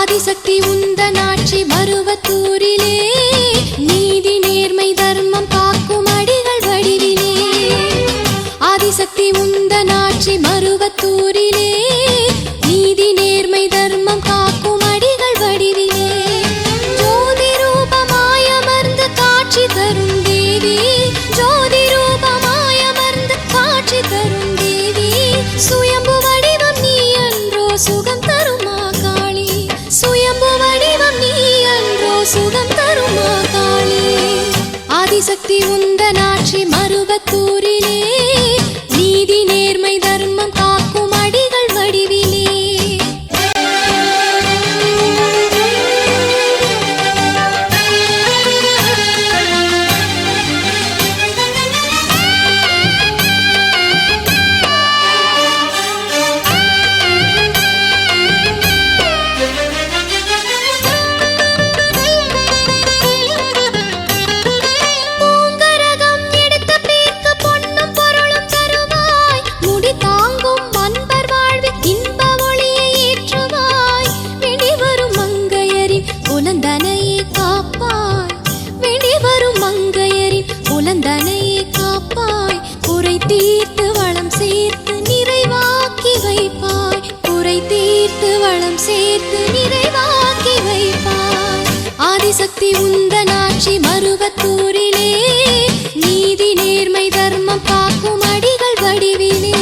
ஆதிசக்தி உந்தன் ஆட்சி மருவத்தூரிலே, நீதி நேர்மை தர்மம் காக்கும் அடிகள் வடிவிலே. ஆதிசக்தி உந்தன் ஆட்சி மருவத்தூரிலே, நீதி நேர்மை தர்மம் காக்கும் அடிகள் வடிவிலே. ஜோதி ரூபமாய் அமர்ந்து காட்சி தரும் தேவி, ஜோதி ரூபமாய் அமர்ந்து காட்சி தரும் தேவி. சுயம்பு வடிவம் நீ அன்றோ சுகம் தருமா காளி, சுயம்பு வடிவம் நீ அன்றோ சுகம் தருமா காளி. ஆதிசக்தி உந்தன் ஆட்சி மருவத்தூரிலே, நீதி நேர்மை தர்மம் காக்கும் அடிகள் வடிவிலே. புலந்தனையே காப்பாய், குறை தீர்த்து வளம் சேர்த்து நிறைவாக்கி வைப்பாய், குறை தீர்த்து வளம் சேர்த்து நிறைவாக்கி வைப்பாய். ஆதிசக்தி உந்தன் ஆட்சி மருவத்தூரிலே, நீதி நேர்மை தர்மம் காக்கும் அடிகள் வடிவிலே.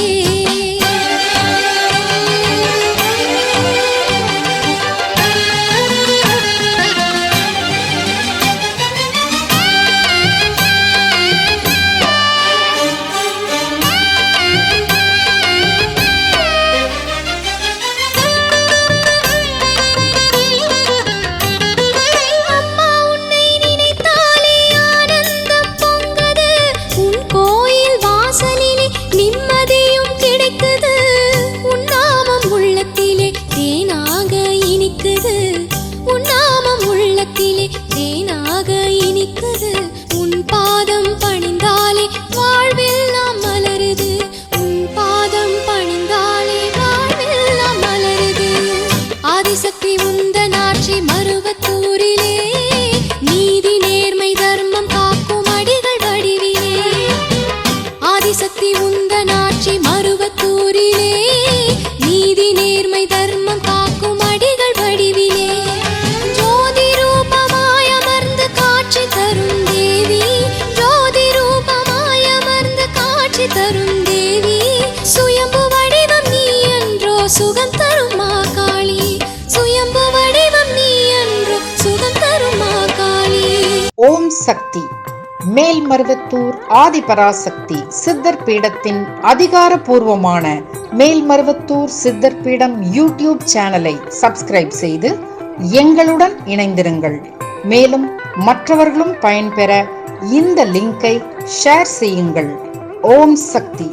உன் பாதம் பணிந்தாலே வாழ்வெல்லாம் மலருது, உன் பாதம் பணிந்தாலே வாழ்வெல்லாம் மலருது. ஆதிசக்தி உந்தன் ஆட்சி மருவத்தூரிலே, நீதி நேர்மை தர்மம் காக்கும் அடிகள் வடிவிலே. ஆதிசக்தி உந்தன் ஆட்சி மருவத்தூரிலே, நீதி நேர்மை தர்மம் காக்கும் அடிகள் வடிவிலே. ஜோதி ரூபமாய் அமர்ந்து காட்சி தரும் தேவி, ஜோதி ரூபமாய் அமர்ந்து காட்சி தரும் தேவி. சுயம்பு வடிவம் நீ அன்றோ சுகம் தருமா காளி, சுயம்பு வடிவம் நீ அன்றோ சுகம் தருமா காளி. ஓம் சக்தி. மேல்மருவத்தூர் ஆதிபராசக்தி சித்தர் பீடத்தின் அதிகாரப்பூர்வமான மேல்மருவத்தூர் சித்தர் பீடம் யூடியூப் சேனலை சப்ஸ்கிரைப் செய்து எங்களுடன் இணைந்திருங்கள். மேலும் மற்றவர்களும் பயன்பெற இந்த லிங்கை ஷேர் செய்யுங்கள். ஓம் சக்தி.